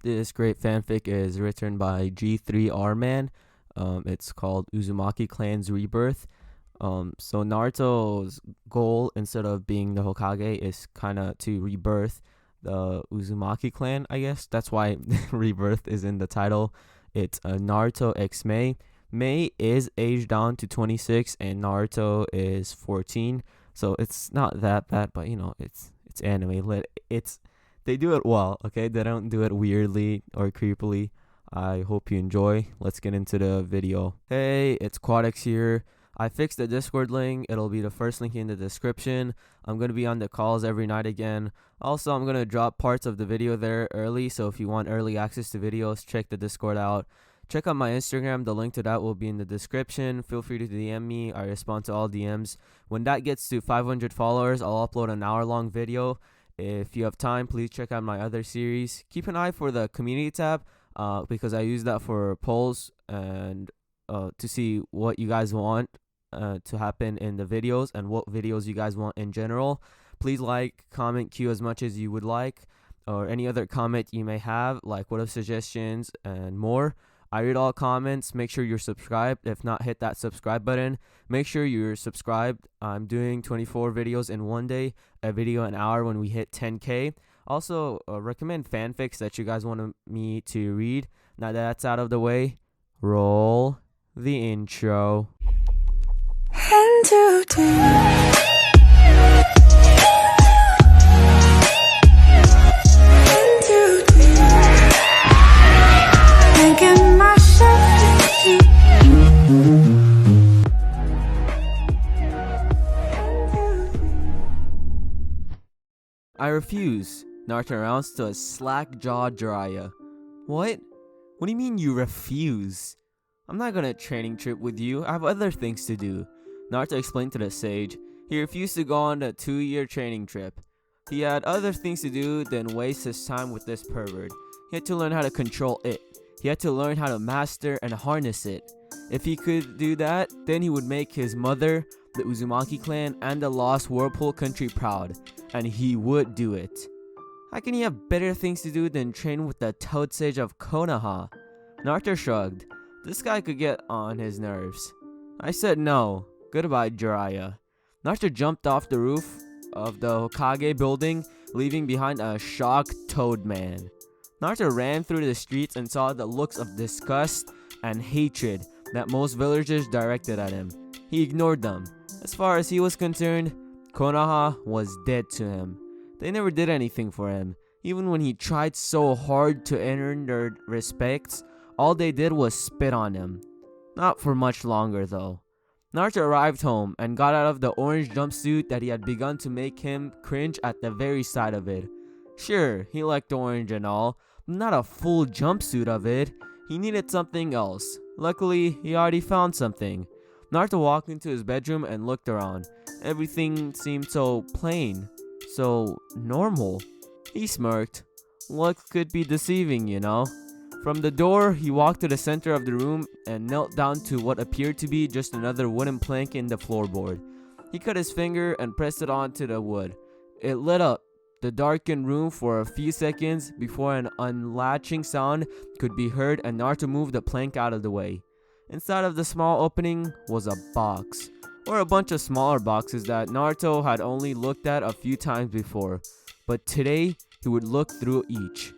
This great fanfic is written by G3R Man. It's called Uzumaki Clan's Rebirth. So Naruto's goal, instead of being the Hokage, is kind of to rebirth the Uzumaki clan, I guess. That's why Rebirth is in the title. It's Naruto x May. May is aged down to 26 and Naruto is 14. So it's not that bad, but it's anime. It's They do it well, okay? They don't do it weirdly or creepily. I hope you enjoy. Let's get into the video. Hey, it's Quadex here. I fixed the Discord link. It'll be the first link in the description. I'm going to be on the calls every night again. Also, I'm going to drop parts of the video there early, so if you want early access to videos, check the Discord out. Check out my Instagram. The link to that will be in the description. Feel free to DM me. I respond to all DMs. When that gets to 500 followers, I'll upload an hour-long video. If you have time, please check out my other series. Keep an eye for the community tab because I use that for polls and to see what you guys want to happen in the videos and what videos you guys want in general. Please like, comment, queue as much as you would like, or any other comment you may have, like what are suggestions and more. I read all comments. Make sure you're subscribed. If not, hit that subscribe button. Make sure you're subscribed. I'm doing 24 videos in one day, a video an hour when we hit 10K. Also, recommend fanfics that you guys want me to read. Now that that's out of the way, roll the intro. I refuse, Naruto announced to a slack-jawed Jiraiya. What? What do you mean you refuse? I'm not gonna training trip with you. I have other things to do. Naruto explained to the sage. He refused to go on the 2-year training trip. He had other things to do than waste his time with this pervert. He had to learn how to control it. He had to learn how to master and harness it. If he could do that, then he would make his mother, the Uzumaki clan, and the Lost Whirlpool country proud. And he would do it. How can he have better things to do than train with the Toad Sage of Konoha? Naruto shrugged. This guy could get on his nerves. I said no. Goodbye, Jiraiya. Naruto jumped off the roof of the Hokage building, leaving behind a shocked Toad Man. Naruto ran through the streets and saw the looks of disgust and hatred that most villagers directed at him. He ignored them. As far as he was concerned, Konoha was dead to him. They never did anything for him. Even when he tried so hard to earn their respects, all they did was spit on him. Not for much longer though. Naruto arrived home and got out of the orange jumpsuit that he had begun to make him cringe at the very sight of it. Sure, he liked orange and all, but not a full jumpsuit of it. He needed something else. Luckily, he already found something. Naruto walked into his bedroom and looked around. Everything seemed so plain, so normal. He smirked. Luck could be deceiving, you know. From the door, he walked to the center of the room and knelt down to what appeared to be just another wooden plank in the floorboard. He cut his finger and pressed it onto the wood. It lit up the darkened room for a few seconds before an unlatching sound could be heard and Naruto moved the plank out of the way. Inside of the small opening was a box, or a bunch of smaller boxes that Naruto had only looked at a few times before, but today he would look through each.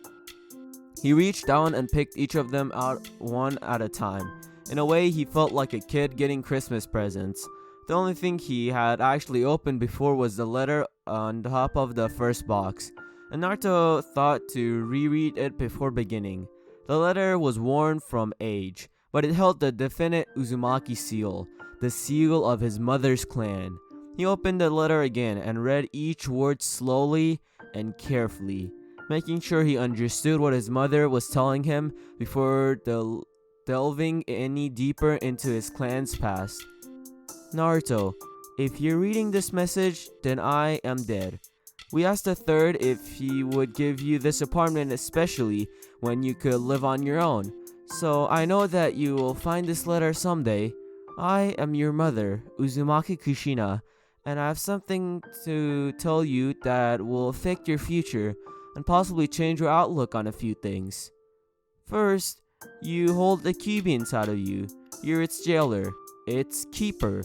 He reached down and picked each of them out one at a time. In a way, he felt like a kid getting Christmas presents. The only thing he had actually opened before was the letter on top of the first box, and Naruto thought to reread it before beginning. The letter was worn from age, but it held the definite Uzumaki seal, the seal of his mother's clan. He opened the letter again and read each word slowly and carefully, making sure he understood what his mother was telling him before delving any deeper into his clan's past. Naruto, if you're reading this message, then I am dead. We asked the third if he would give you this apartment, especially when you could live on your own. So I know that you will find this letter someday. I am your mother, Uzumaki Kushina, and I have something to tell you that will affect your future. and possibly change your outlook on a few things. First, you hold the Kyuubi inside of you. You're its jailer, its keeper.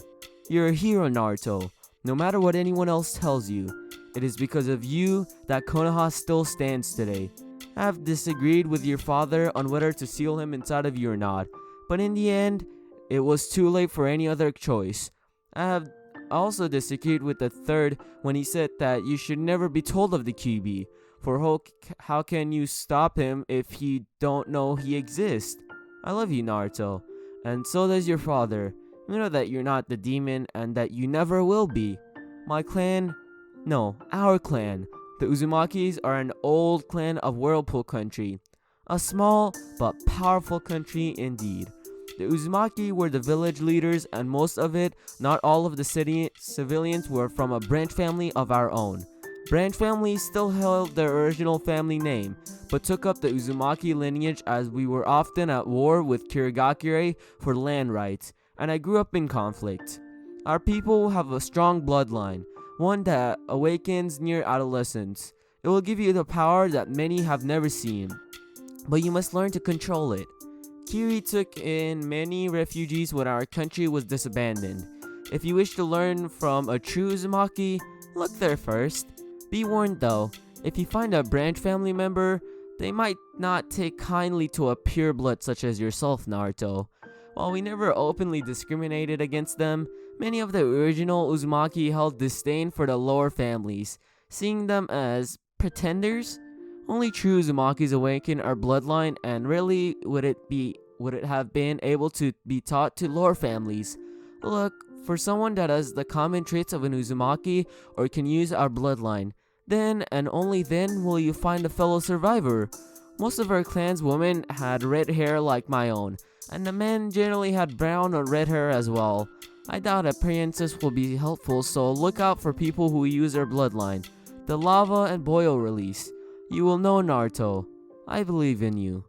You're a hero, Naruto. No matter what anyone else tells you, it is because of you that Konoha still stands today. I have disagreed with your father on whether to seal him inside of you or not, but in the end, it was too late for any other choice. I have also disagreed with the third when he said that you should never be told of the Kyuubi, for how can you stop him if you don't know he exists? I love you, Naruto, and so does your father. You know that you're not the demon and that you never will be. My clan, no, our clan, the Uzumakis, are an old clan of Whirlpool Country. A small but powerful country indeed. The Uzumaki were the village leaders, and most of it, not all of the civilians, were from a branch family of our own. Branch families still held their original family name, but took up the Uzumaki lineage as we were often at war with Kirigakure for land rights, and I grew up in conflict. Our people have a strong bloodline, one that awakens near adolescence. It will give you the power that many have never seen, but you must learn to control it. Kiri took in many refugees when our country was disbanded. If you wish to learn from a true Uzumaki, look there first. Be warned though, if you find a branch family member, they might not take kindly to a pureblood such as yourself, Naruto. While we never openly discriminated against them, many of the original Uzumaki held disdain for the lower families, seeing them as pretenders. Only true Uzumakis awaken our bloodline, and rarely would it have been able to be taught to lower families. Look for someone that has the common traits of an Uzumaki or can use our bloodline. Then and only then will you find a fellow survivor. Most of our clan's women had red hair like my own, and the men generally had brown or red hair as well. I doubt appearances will be helpful, so look out for people who use our bloodline. The lava and boil release. You will know, Naruto. I believe in you.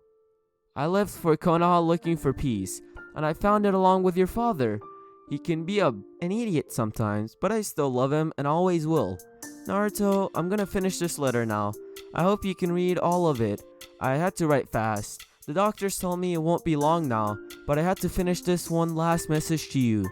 I left for Konoha looking for peace, and I found it along with your father. He can be an idiot sometimes, but I still love him and always will. Naruto, I'm gonna finish this letter now. I hope you can read all of it. I had to write fast. The doctors told me it won't be long now, but I had to finish this one last message to you.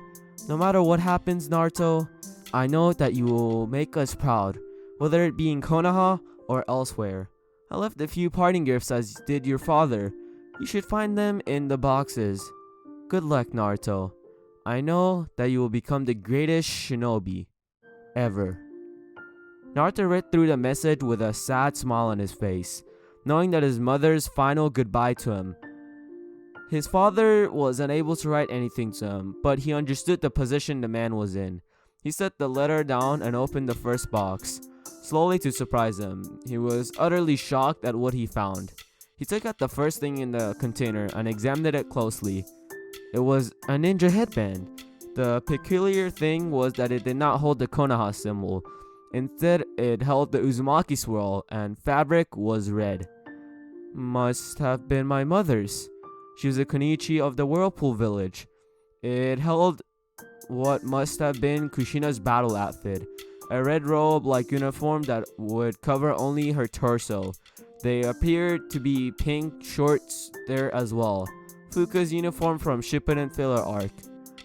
No matter what happens, Naruto, I know that you will make us proud, whether it be in Konoha or elsewhere. I left a few parting gifts as did your father. You should find them in the boxes. Good luck, Naruto. I know that you will become the greatest shinobi ever. Naruto read through the message with a sad smile on his face, knowing that his mother's final goodbye to him. His father was unable to write anything to him, but he understood the position the man was in. He set the letter down and opened the first box. Slowly to surprise him, he was utterly shocked at what he found. He took out the first thing in the container and examined it closely. It was a ninja headband. The peculiar thing was that it did not hold the Konoha symbol. Instead, it held the Uzumaki swirl, and fabric was red. Must have been my mother's. She was a Konichi of the Whirlpool village. It held what must have been Kushina's battle outfit, a red robe-like uniform that would cover only her torso. They appeared to be pink shorts there as well. Fuka's uniform from Shippuden filler arc.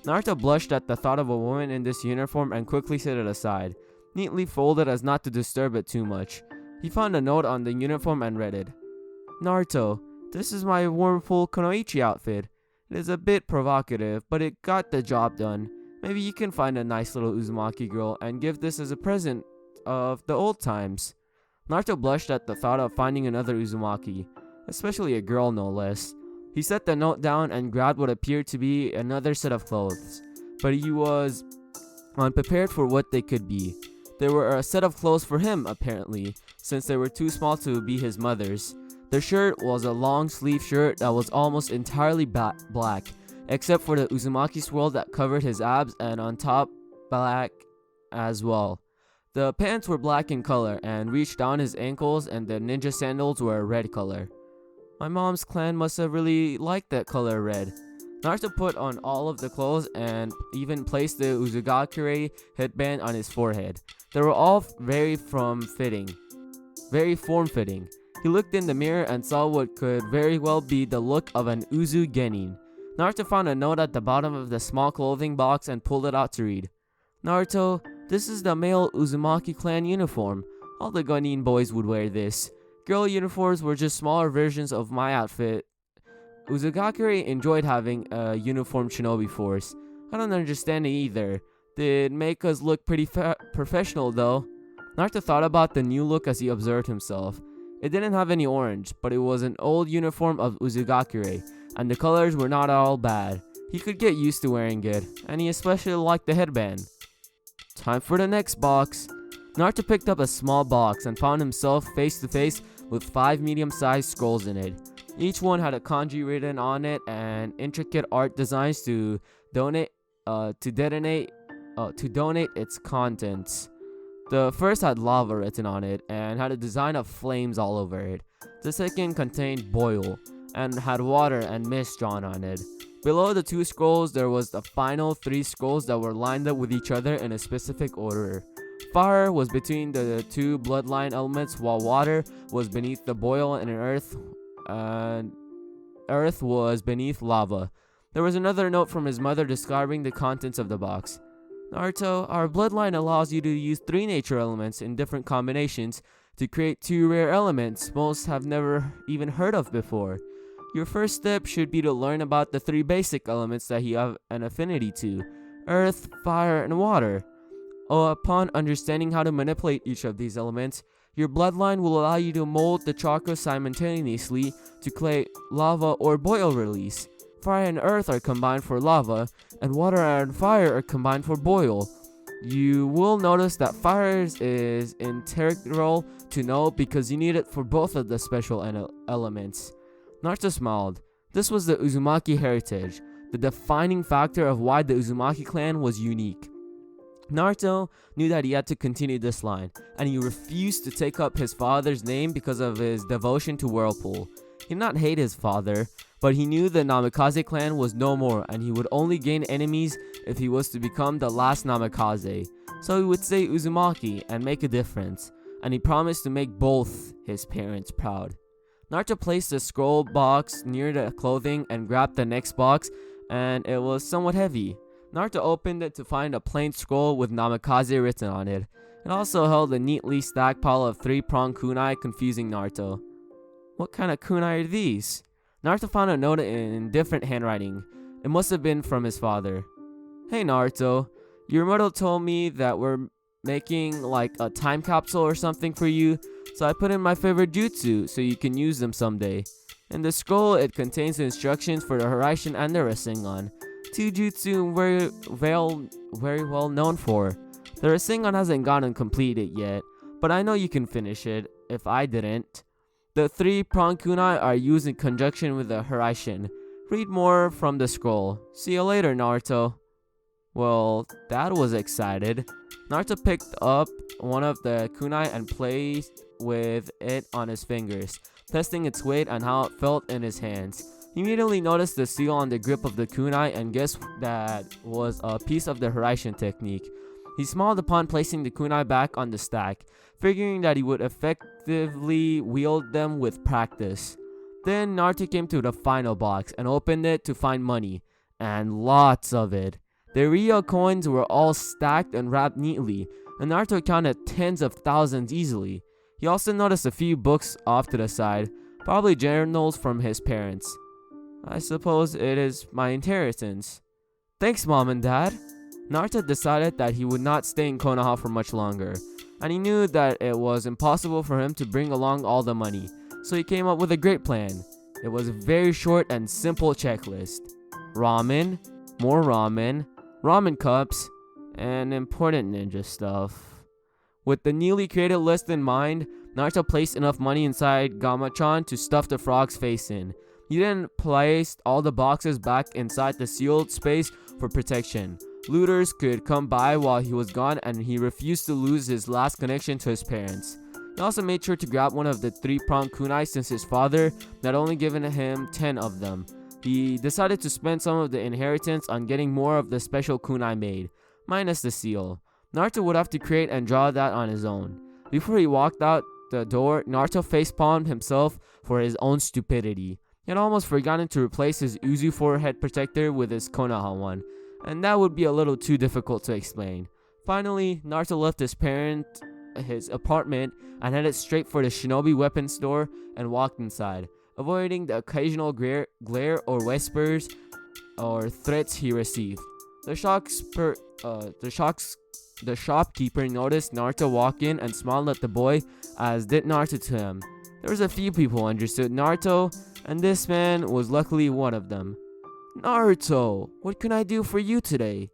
Naruto blushed at the thought of a woman in this uniform and quickly set it aside, neatly folded as not to disturb it too much. He found a note on the uniform and read it. Naruto, this is my Whirlpool Kunoichi outfit. It is a bit provocative, but it got the job done. Maybe you can find a nice little Uzumaki girl and give this as a present of the old times. Naruto blushed at the thought of finding another Uzumaki, especially a girl no less. He set the note down and grabbed what appeared to be another set of clothes, but he was unprepared for what they could be. They were a set of clothes for him, apparently, since they were too small to be his mother's. The shirt was a long sleeve shirt that was almost entirely black, except for the Uzumaki swirl that covered his abs, and on top black as well. The pants were black in color and reached down his ankles, and the ninja sandals were a red color. My mom's clan must have really liked that color red. Naruto put on all of the clothes and even placed the Uzugakure headband on his forehead. They were all very fitting. very form-fitting. He looked in the mirror and saw what could very well be the look of an Uzu genin. Naruto found a note at the bottom of the small clothing box and pulled it out to read. Naruto, this is the male Uzumaki clan uniform. All the genin boys would wear this. Girl uniforms were just smaller versions of my outfit. Uzugakure enjoyed having a uniformed shinobi force. I don't understand it either. Did make us look pretty professional though. Naruto thought about the new look as he observed himself. It didn't have any orange, but it was an old uniform of Uzugakure, and the colors were not all bad. He could get used to wearing it, and he especially liked the headband. Time for the next box. Naruto picked up a small box and found himself face to face with 5 medium-sized scrolls in it. Each one had a kanji written on it and intricate art designs to donate its contents. The first had lava written on it and had a design of flames all over it. The second contained boil and had water and mist drawn on it. Below the 2 scrolls, there was the final 3 scrolls that were lined up with each other in a specific order. Fire was between the 2 bloodline elements, while water was beneath the boil and earth was beneath lava. There was another note from his mother describing the contents of the box. Naruto, our bloodline allows you to use 3 nature elements in different combinations to create 2 rare elements most have never even heard of before. Your first step should be to learn about the 3 basic elements that you have an affinity to: earth, fire, and water. Upon understanding how to manipulate each of these elements, your bloodline will allow you to mold the chakra simultaneously to create lava or boil release. Fire and earth are combined for lava, and water and fire are combined for boil. You will notice that fire is integral to know because you need it for both of the special elements. Naruto smiled. This was the Uzumaki heritage, the defining factor of why the Uzumaki clan was unique. Naruto knew that he had to continue this line, and he refused to take up his father's name because of his devotion to Whirlpool. He did not hate his father, but he knew the Namikaze clan was no more, and he would only gain enemies if he was to become the last Namikaze. So he would say Uzumaki and make a difference, and he promised to make both his parents proud. Naruto placed the scroll box near the clothing and grabbed the next box, and it was somewhat heavy. Naruto opened it to find a plain scroll with Namikaze written on it. It also held a neatly stacked pile of 3-pronged kunai, confusing Naruto. What kind of kunai are these? Naruto found a note in different handwriting. It must have been from his father. Hey Naruto, your mother told me that we're making like a time capsule or something for you, so I put in my favorite jutsu so you can use them someday. In the scroll, it contains the instructions for the Hiraishin and the Rasengan, 2 jutsu very well known for. The Rasengan hasn't gotten completed yet, but I know you can finish it if I didn't. The 3-pronged kunai are used in conjunction with the Hiraishin. Read more from the scroll. See you later, Naruto. Well, Dad was excited. Naruto picked up one of the kunai and played with it on his fingers, testing its weight and how it felt in his hands. He immediately noticed the seal on the grip of the kunai and guessed that was a piece of the Hiraishin technique. He smiled upon placing the kunai back on the stack, figuring that he would effectively wield them with practice. Then Naruto came to the final box and opened it to find money, and lots of it. The Ryo coins were all stacked and wrapped neatly, and Naruto counted tens of thousands easily. He also noticed a few books off to the side, probably journals from his parents. I suppose it is my inheritance. Thanks, Mom and Dad. Naruto decided that he would not stay in Konoha for much longer, and he knew that it was impossible for him to bring along all the money, so he came up with a great plan. It was a very short and simple checklist. Ramen, more ramen, ramen cups, and important ninja stuff. With the newly created list in mind, Naruto placed enough money inside Gamachan to stuff the frog's face in. He then placed all the boxes back inside the sealed space for protection. Looters could come by while he was gone, and he refused to lose his last connection to his parents. He also made sure to grab one of the 3-pronged kunai since his father had only given him 10 of them. He decided to spend some of the inheritance on getting more of the special kunai made, minus the seal. Naruto would have to create and draw that on his own. Before he walked out the door, Naruto facepalmed himself for his own stupidity. He had almost forgotten to replace his Uzu forehead protector with his Konoha one, and that would be a little too difficult to explain. Finally, Naruto left his apartment and headed straight for the shinobi weapons store and walked inside, avoiding the occasional glare or whispers or threats he received. The shopkeeper noticed Naruto walk in and smiled at the boy, as did Naruto to him. There was a few people who understood Naruto, and this man was luckily one of them. "Naruto, what can I do for you today?"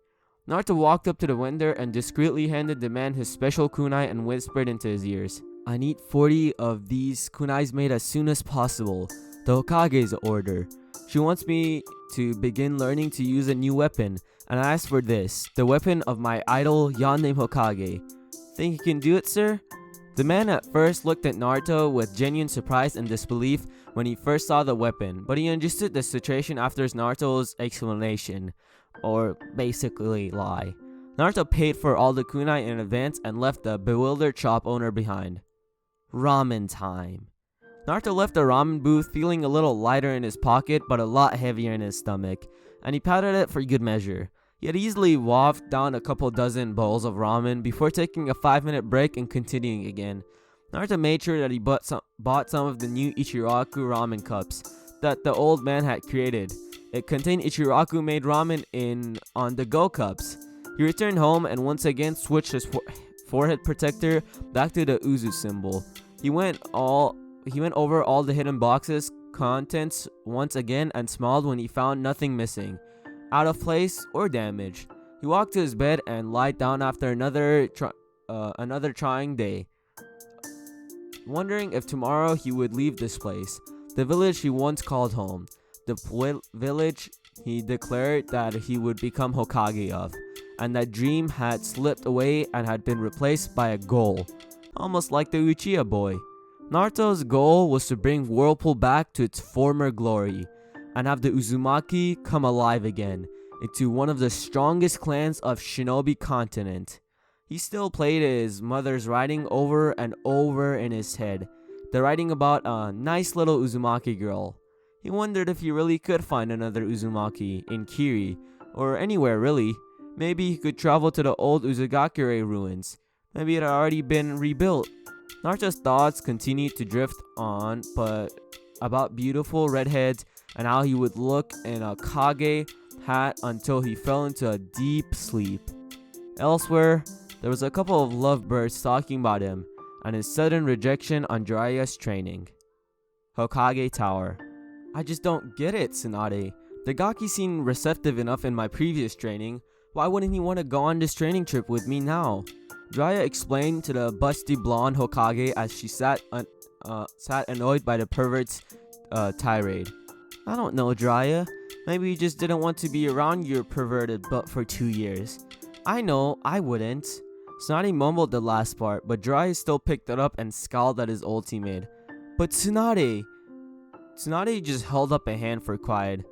Naruto walked up to the vendor and discreetly handed the man his special kunai and whispered into his ears. "I need 40 of these kunais made as soon as possible. The Hokage's order. She wants me to begin learning to use a new weapon, and I asked for this, the weapon of my idol, Yandere Hokage. Think you can do it, sir?" The man at first looked at Naruto with genuine surprise and disbelief when he first saw the weapon, but he understood the situation after Naruto's explanation, or basically lie. Naruto paid for all the kunai in advance and left the bewildered shop owner behind. Ramen time. Naruto left the ramen booth feeling a little lighter in his pocket but a lot heavier in his stomach, and he patted it for good measure. He had easily wolfed down a couple dozen bowls of ramen before taking a 5-minute break and continuing again. Naruto made sure that he bought some of the new Ichiraku ramen cups that the old man had created. It contained Ichiraku made ramen in on-the-go cups. He returned home and once again switched his forehead protector back to the Uzu symbol. He went over all the hidden boxes' contents once again and smiled when he found nothing missing, out of place, or damaged. He walked to his bed and lied down after another trying day, wondering if tomorrow he would leave this place, the village he once called home, the village he declared that he would become Hokage of, and that dream had slipped away and had been replaced by a goal, almost like the Uchiha boy. Naruto's goal was to bring Whirlpool back to its former glory, and have the Uzumaki come alive again, into one of the strongest clans of Shinobi continent. He still played his mother's writing over and over in his head, the writing about a nice little Uzumaki girl. He wondered if he really could find another Uzumaki in Kiri, or anywhere really. Maybe he could travel to the old Uzugakure ruins. Maybe it had already been rebuilt. Naruto's thoughts continued to drift on, but about beautiful redheads and how he would look in a Kage hat until he fell into a deep sleep. Elsewhere, there was a couple of lovebirds talking about him and his sudden rejection on Jiraiya's training. Hokage Tower. "I just don't get it, Tsunade. The Gaki seemed receptive enough in my previous training. Why wouldn't he want to go on this training trip with me now?" Jiraiya explained to the busty blonde Hokage as she sat annoyed by the pervert's tirade. "I don't know, Jiraiya. Maybe you just didn't want to be around your perverted butt for 2 years. I know, I wouldn't." Tsunade mumbled the last part, but Jiraiya still picked it up and scowled at his old teammate. "But Tsunade..." Tsunade just held up a hand for quiet.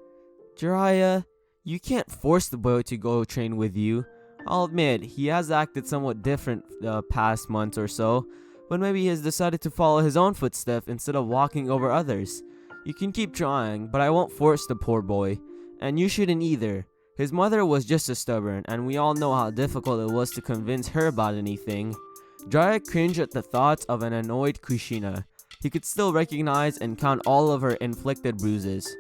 "Jiraiya, you can't force the boy to go train with you. I'll admit, he has acted somewhat different the past month or so, but maybe he has decided to follow his own footsteps instead of walking over others. You can keep trying, but I won't force the poor boy. And you shouldn't either. His mother was just as stubborn, and we all know how difficult it was to convince her about anything." Jiraiya cringed at the thoughts of an annoyed Kushina. He could still recognize and count all of her inflicted bruises.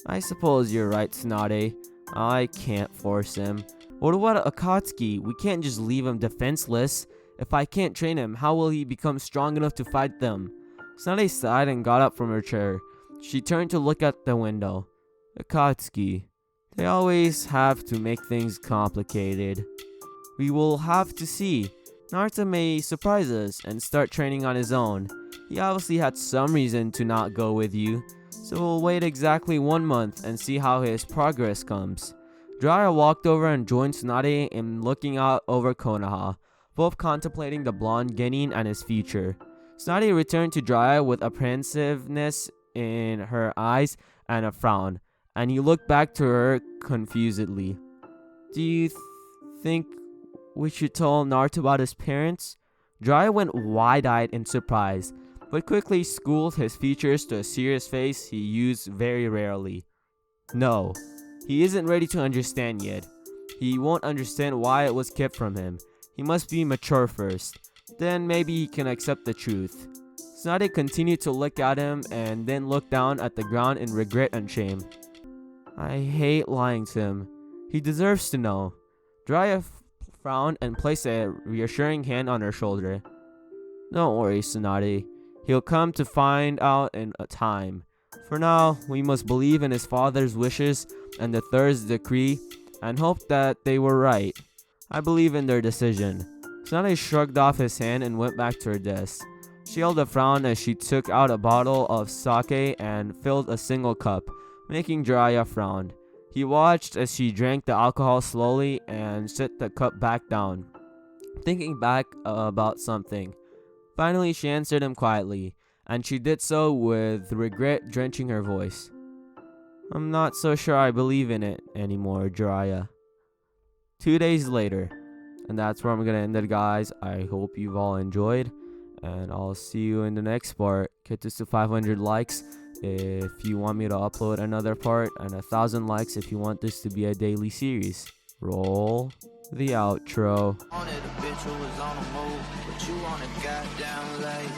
"I suppose you're right, Tsunade. I can't force him. What about Akatsuki? We can't just leave him defenseless. If I can't train him, how will he become strong enough to fight them?" Tsunade sighed and got up from her chair. She turned to look at the window. "Akatsuki. They always have to make things complicated. We will have to see. Naruto may surprise us and start training on his own. He obviously had some reason to not go with you, so we'll wait exactly 1 month and see how his progress comes." Jiraiya walked over and joined Tsunade in looking out over Konoha, both contemplating the blonde genin and his future. Tsunade returned to Jiraiya with apprehensiveness in her eyes and a frown, and he looked back to her confusedly. "Do you think we should tell Naruto about his parents?" Jiraiya went wide-eyed in surprise, but quickly schooled his features to a serious face he used very rarely. No, he isn't ready to understand yet. He won't understand why it was kept from him. He must be mature first. Then maybe he can accept the truth. Tsunade continued to look at him and then looked down at the ground in regret and shame. I hate lying to him. He deserves to know. Jiraiya frowned and placed a reassuring hand on her shoulder. Don't worry, Tsunade. He'll come to find out in a time. For now, we must believe in his father's wishes and the third's decree and hope that they were right. I believe in their decision. Tsunade shrugged off his hand and went back to her desk. She held a frown as she took out a bottle of sake and filled a single cup, making Jiraiya frown. He watched as she drank the alcohol slowly and set the cup back down, thinking back about something. Finally, she answered him quietly, and she did so with regret drenching her voice. I'm not so sure I believe in it anymore, Jiraiya. 2 days later, and that's where I'm gonna end it, guys. I hope you've all enjoyed, and I'll see you in the next part. Get this to 500 likes if you want me to upload another part, and 1,000 likes if you want this to be a daily series. Roll the outro. Wanted a bitch who was on the move, but you on a goddamn late.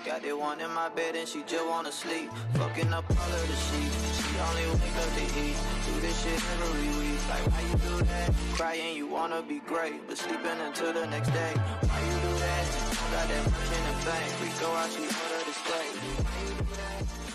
Got that one in my bed and she just wanna sleep. Fucking up all of the sheets. She only wake up to eat. Do this shit every week. Like why you do that? Crying you wanna be great, but sleeping until the next day. Why you do that? Got that much in the bank. We go out, she order the steak. Why you do that?